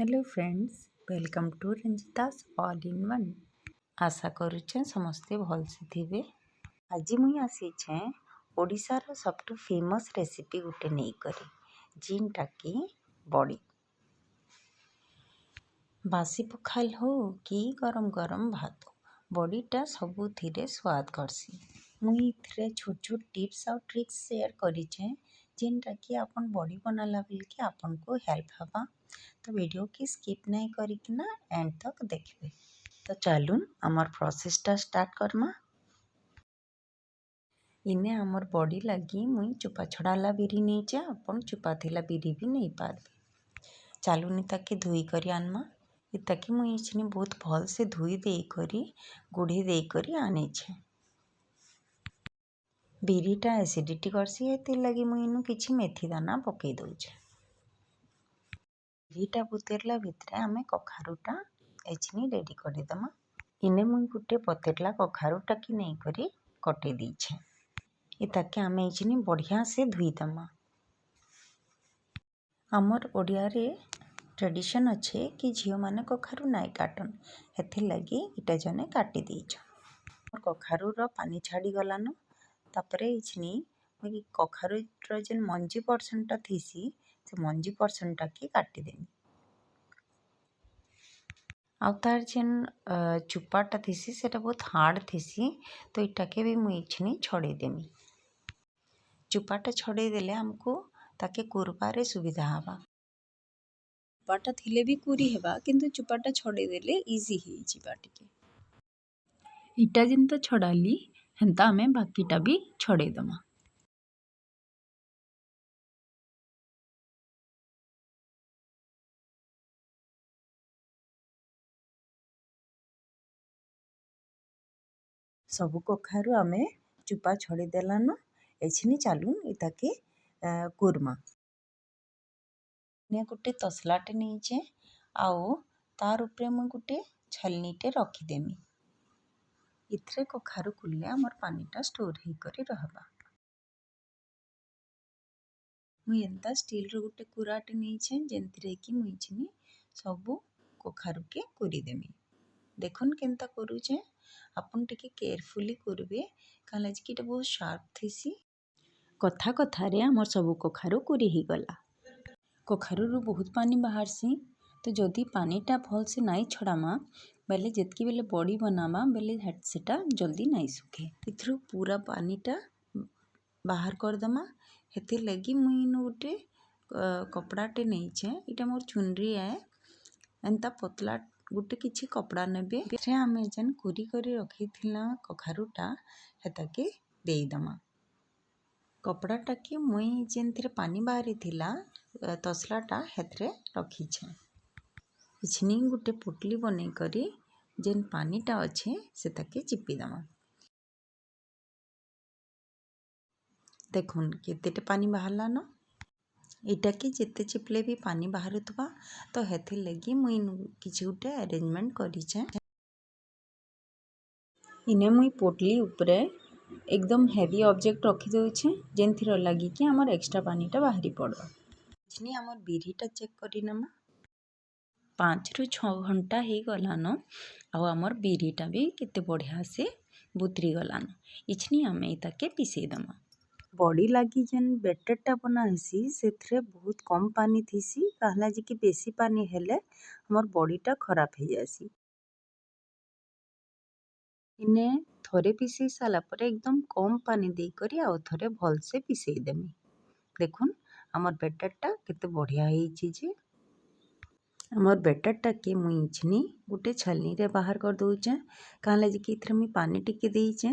Hello friends, welcome to Ranjita's all in one. आशा करुचे समस्ते भलसे थिबे। आज मुई आसीछे ओडिशार सबटू फेमस रेसिपी गुटे नहीं करी जिनटा कि बड़ी। बासी पखाल हो कि गरम गरम भात, बड़ीटा सबुथिरे स्वाद करसी। मुई इथरे छोट छोट टिप्स और ट्रिक्स शेयर करिछे जिनटा कि आपन बड़ी बनाला बेल के आपन को हेल्प हवा। तो वीडियो की स्किप नहीं करिकिना एंड तक देखबे। तो चलून आमर प्रोसेसटा स्टार्ट करमा। इने आमर बड़ी लगी मुई चुपा छड़ाला बिरी नहीं जा, अपन चुपा थिला बिरी भी नहीं पारबे। चलून ताके धोई करी आनमा। इताके मुई इछनी बहुत भल से धोई देई करी गुढ़ी देई करी आने छे। बिरीटा एसिडिटी करसी हेति लगी मुई इनु किछि मेथी दाना पकई दउछे। बिरीटा बुतेरला भितरे आमे कखारुटा एछनी रेडी करिदमा। इने मुई गुटे पतेरला कखारुटा की नहीं करी कटे दीछे। इताके आमे एछनी बढ़िया से धुईदमा। आमर ओडिया रे ट्रेडिशन अच्छे कि झियो माने कखारु नाई काटन, हेथि लगी इटा जने काटी दीछ। कखारु रो पानी छाड़ी गलानो। तापरे इछनी मुई कखारु रो जेन मंजी परसेंटा थीसी से मंजी परसेंटा की काटी देनी। आउ तार जेन चुपाटा थीसी सेटा बहुत हार्ड थीसी, तो इटाके भी मुई इछनी छड़े देमी। चुपाटा छड़े देले हमको ताके कुरबारे सुविधा हवा। चुपाटा थिले भी कुरी हेबा किंतु चुपाटा छड़े देले इजी ही जिबा टिके। इटा जिन तो छड़ाली हेंता हमें बाकीटा भी छड़े दमा। सबु कखारु आमे चुपा छड़ी देलान। एछनी चालून इताके कुरमा। ने गुटे तसलाटे नीचे आउ तार उपरे मुई गुटे छलनीटे रखीदेमी। इथरे कखारु कुल्ले आमर पानीटा स्टोर ही करी रहबा। मुई एंता स्टील रो गुटे कुराटे नीचे जेंथिरे कि मुई छिनी सबु कखारु के कुरी देमी। देखुन केंता करूचे, आपन टिके केयरफुली करबे काला कि इटा बहुत शार्प थीसी। कथा कथारे आमर सबु कखारु कुरी ही गला। कखारु रू बहुत पानी बाहरसी, तो जदि पानीटा भल से नाई छड़ामा बेले जेतकी बेले बड़ी बनामा बेले सेटा जल्दी नाई सुखे। इथरू पूरा पानीटा बाहर करदमा। हेति लगी मुई इनु गुटे कपड़ाटे नहींचे, इटा मोर चुनरी है। एंता पतला गुटे किछि कपड़ा नेबे। इथरे आमे जेन कुरी करी रखी थिला कखारुटा हेताके देईदमा। कपड़ाटा के मुई जेनथिरे पानी बाहरी थिला तसलाटा हेथरे रखीछे। इछनी गुटे पुटली बनै करी जेन पानीटा अच्छे से ताके चिपीदमा। देखुन केतेटे पानी बाहरला न। इटा के जेते चिपले भी पानी बाहरुथबा, तो हेथि लगी मुई किछि गुटे अरेंजमेंट करिछे। इने मुई पोटली उपरे एकदम हेवी ऑब्जेक्ट रखी दउछे जेनथिर लगी कि हमर एक्स्ट्रा पानीटा बाहरी पड़ो। इछनी हमर बिरीटा चेक करी नमा। 5 ରୁ 6 घंटा ही गलान आउ हमर बिरीटा भी केते बढ़िया से बुतरी गलान। इछनी आमे इताके पिसे दमा। बड़ी लगी जेन बेटरटा बना हेसी सेथरे बहुत कम पानी थीसी, कहला जे कि बेसी पानी हेले हमर बड़ीटा खराब हो जासी। इने थोड़े पिसे साला पर एकदम कम पानी दे करी आउ थोड़े भल से पिसे देमी। देखुन हमर बेटरटा केते बढ़िया हेची जे। हमर बेटरटा के मुई इछनी गुटे छलनी रे बाहर कर दउचे, कहला जे कि इथरे मुई पानी टिके देइचे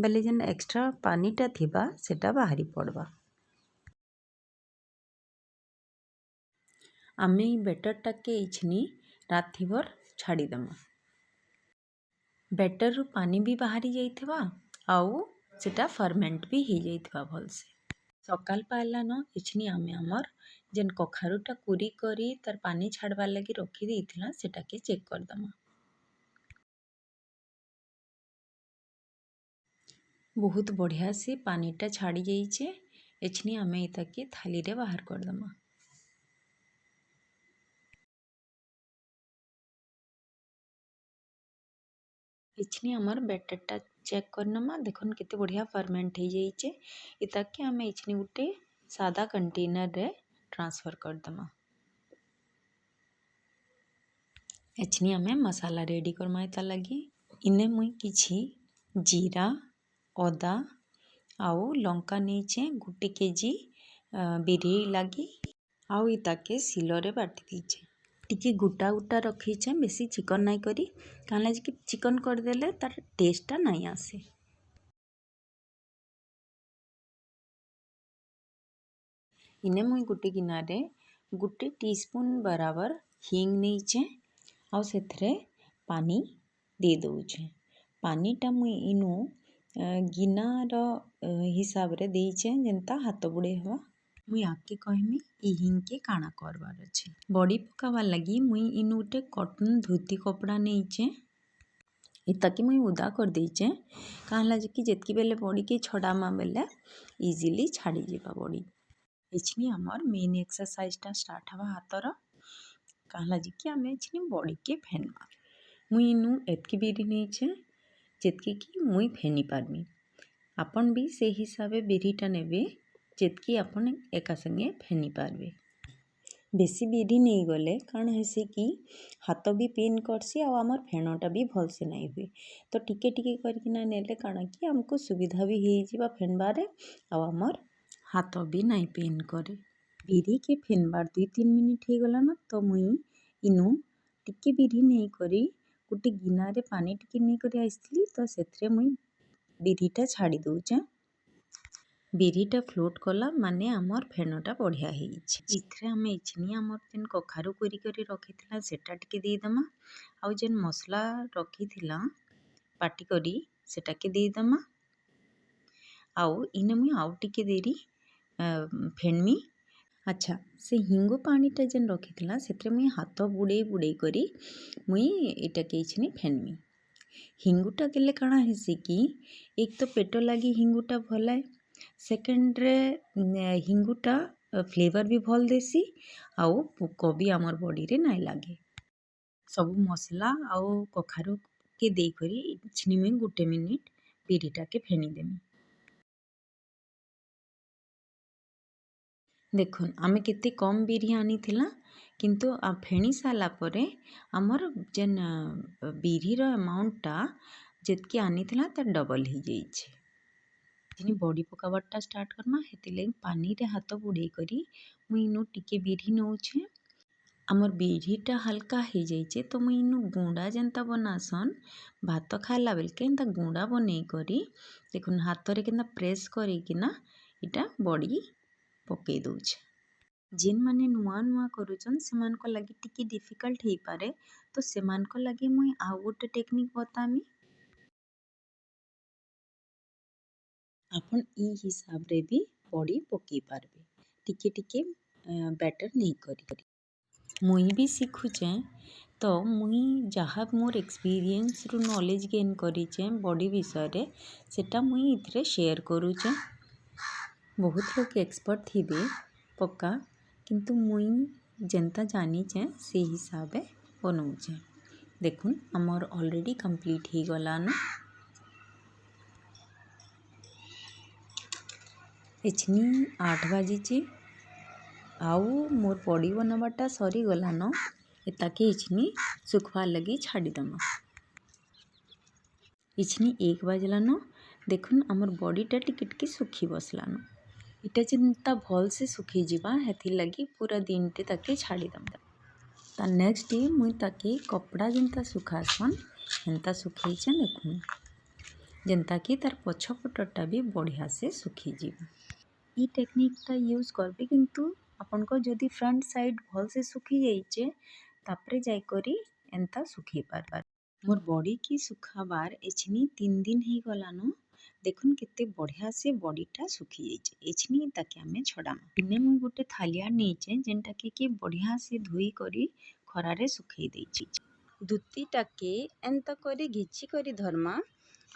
बेले जेन एक्स्ट्रा पानीटा थिबा सेटा बाहरी पड़बा। आमे ई बेटरटा के इछनी राति भर छाड़ी दमा। बेटर रू पानी भी बाहरी जाइथिबा आउ सेटा फर्मेंट भी ही जाइथिबा भल से। सकाल पाइला न इछनी आमे हमर जेन कखारुटा कुरी करी तार पानी छाड़वा लगी रखी देइथिला सेटा के चेक कर दमा। बहुत बढ़िया से पानीटा छाड़ी जाइछे। एछनी आमे इताके थाली रे बाहर कर दमा। इछनी हमर बैटरटा चेक करनमा देखुन केते बढ़िया फर्मेंट हो जाइए। इताके आम इछनी गोटे सादा कंटेनर रे ट्रांसफर करदमा। एछनी आम मसाला रेडी करमा इता लगी। इने मुई किछि जीरा अदा आउ लंका नहीं गोटे केजी बिरी लगी आउ इताके सिलरे बाटी दीचे। टिके गोटा गोटा रखीचे बेसी चिकन नाई करी कहला कि चिकन करदेले तार टेस्टटा नाई आसे। इने मुई गोटे गिनारे गोटे टीस्पून बराबर हिंग नहींचे आउ सेथरे पानी दे दउछे। पानीटा मुई इनु गिनार हिसाब रे देइछे जेंता हाथ बुड़े हवा। मुई आके कहमी ई हिंग के काଣା करवार अच्छे। बड़ी पकावार लगी मुई इनु गोटे कॉटन धोती कपड़ा नहींचे इताकि मुई उदा कर देइचे कहला कि जेतकी बेले बड़ी के छड़ामा बेले इजीली छाड़ी जेबा बड़ी। एछनी हमर मेन एक्सरसाइजटा स्टार्ट हवा हाथर कहला कि आमे एछनी बड़ी के फेनवा। मुई इनु एतकी बिरी नहींचे जेतकी कि मुई फेनी पारमी। आपन भी से हिसाबे बिरीटा नेबे जेतकी आपन एका संगे फेनी पारबे। बेसी बिरी नहीं गले कारण हेसे कि हाथ भी पेन करसी आ आमर फेणटा भी भल से नहीं हुए। तो टिके टिके करकिना नेले काଣା कि हमको सुविधा भी हो जावा फेनबारे आ आमर हाथ भी नहीं पेन करे। बिरी के फेनबार 2-3 मिनिट हो गला ना तो मुई इनु टिके बिरी नहीं करी गोटे गिनारे पानी टिके नहीं करी आइसली तो सेथरे मुई बिरीटा छाड़ी दउचे। बिरीटा फ्लोट कला माने आमर फेणटा बढ़िया होइछे। इथरे आमे इछनी आमर जेन कखारु करी करी रखिथिला सेटा टिके देदमा आउ जेन मसला रखिथिला पाटी करी सेटा के देदमा आउ इने मुई आउ टिके देरी फेणमी। अच्छा से हिंगु पानीटा जेन रखिथिला सेथरे मुई हाथ बुड़े बुड़े करी मुई एटा के इछनी फेणमी। हिंगुटा देले काଣା हेसी कि एक तो पेट लगी हिंगुटा भलाए सेकेंड रे हिंगुटा फ्लेवर भी भल देसी आउ पोक भी आमर बॉडी रे नाई लागे। सब मसला आउ कखारु के दे करी इछनी में गोटे मिनिट बिरीटा के फेनी देमी। देखुन आमे केते कम बिरी आनी थिला किंतु आ फेणी साला परे आमर जेन बिरीर अमाउंटटा जेतकी आनी थिला तार डबल हो जाइछे। जिनी बॉडी पकावारटा स्टार्ट करमा हेति लगी पानी रे हाथ बुड़े करी मुई इनु टिके बिरी नउछे। आमर बिरीटा हल्का हो जाइछे तो मुई इनु गुंडा जेंता बनासन भात खाइला बेलके एंता गुंडा बनै करी देखुन हाथ रे केंता प्रेस करी किना इटा बॉडी पकई दउछे। जेन माने नुआ नुआ करूछन सेमान को लगी टिके डिफिकल्ट हेई पारे तो सेमान को लगी मुई आउ गोटे टेक्निक बतामी। आपन ई हिसाब रे भी बॉडी पकई पारबे टिके टिके बैटर नहीं करी। मुई भी सीखुचे तो मुई जहाँ मोर एक्सपीरियंस रु नॉलेज गेन करीचे बॉडी विषय रे सेटा मुई इथरे शेयर करूचे। बहुत लोग एक्सपर्ट थिबे पक्का किंतु मुई जेंता जानीचे से हिसाबे बनौचे। देखुन आमर ऑलरेडी कंप्लीट ही गलान। एछनी 8 बाजीचे आउ मोर बॉडी बनाबाटा सरी गलान एताके इछनी सुखवार लगी छाड़ी दमा। इछनी 1 बाजलान देखुन आमर बॉडीटा टिके टिके सुखी बसलान। इटा जेंता भल से सुखी जीवा हेथि लगी पूरा दिन टे ताके छाड़ी दमा। ता नेक्स्ट डे मुई ताके कपड़ा जेंता सुखासन हेंता सुखैछे देखुन जेंता कि तार पछपटटा भी बढ़िया से सुखी जीवा। ई टेक्निकटा यूज करबे किंतु आपन को जदि फ्रंट साइड भल से सुखी जाइछे तापरे जाई करी एंता सुखी पारबा। मोर बॉडी की सुखाबार एछनी 3 दिन ही गलान देखुन केते बढ़िया से बॉडीटा सुखी जाइछे। एछनी ताके आमे छड़ामा। इने मुई गोटे थालिया नहींचे जेंटा के बढ़िया से धोई करी खरारे सुखई देइछि। दुतीटाके एंता करी घिची करी धरमा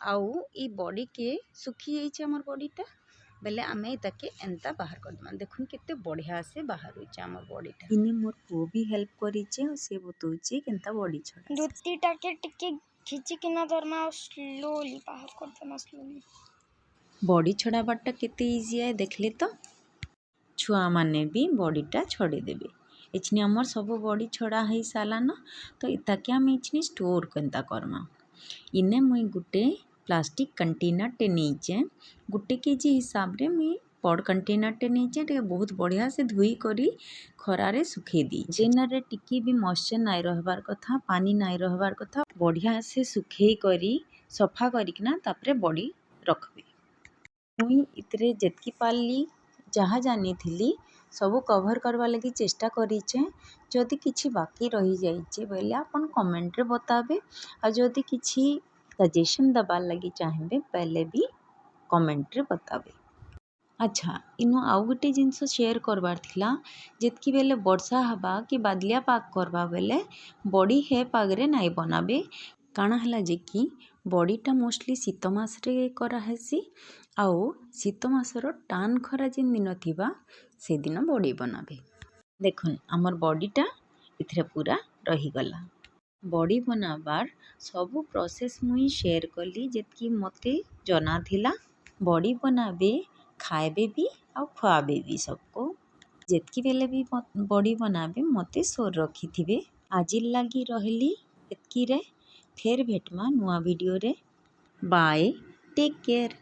आउ ई बॉडी के सुखी जाइछे हमर बॉडीटा बेले आमे ताके एंता बाहर कर दमा। देखुन केते बढ़िया से बाहर होइछे हमर बॉडीटा। इने मोर को भी हेल्प करिछे से बतौछि केंता बॉडी छड़ा। दुतीटाके टिके खिचिकिना धरमा और स्लोली बाहर कर देना स्लोली। बड़ी छड़ाबाटा केते इजी है देखले तो छुआ माने भी बड़ीटा छड़े देबे। इछनी हमर सब बड़ी छड़ा है सालाना तो इताके हम इछनी स्टोर केनता करमा। इने मुई गुटे प्लास्टिक कंटेनर टे नहींचे गुटे केजी हिसाब रे मुई बड़ कंटेनर टे नहींचे टे बहुत बढ़िया से धुई करी खरारे सुखे दी। कंटेनर रे टिकी भी मॉइस्चर नाइ रहबार कथा पानी नाइ रहबार कथा बढ़िया से सुखे करी सफा करिकना तापरे बड़ी रखबे। मुई इतरे जेतकी पाली जहाँ जानी थिली सबू कभर करवा लगी चेष्टा करीचे। जदि किछि बाकी रही जाइए बोले आपन कमेंट रे बताबे और जदि किछि सजेशन दबार लगी चाहेबे पहले भी कमेंट रे बताबे। अच्छा इनु आउ गोटे जिनस शेयर करबार थिला जेतकी बेले वर्षा हवा कि बादलिया पाग करबा बेले बड़ी हे पागरे नाइ बनाबे। काଣା ହେଲା ଯେ କି बड़ीटा मोस्टली शीत मासरे कराहेसी आउ शीत मासर टान खरा जिन दिन थिबा से दिन बड़ी बनाबे। देखुन आमर बड़ीटा इथरे पूरा रहीगला। बड़ी बनाबार सबू प्रोसेस मुई शेयर कली जेतकी मते जना थिला। बड़ी बनाबे खाएबे भी आउ खुआबे भी सबको। जेतकी बेले भी बड़ी बनाबे मते सोर रखी थिबे। आजिर लागी रहली एतकी रे फेर भेटमा नुआ वीडियो रे। Bye take care.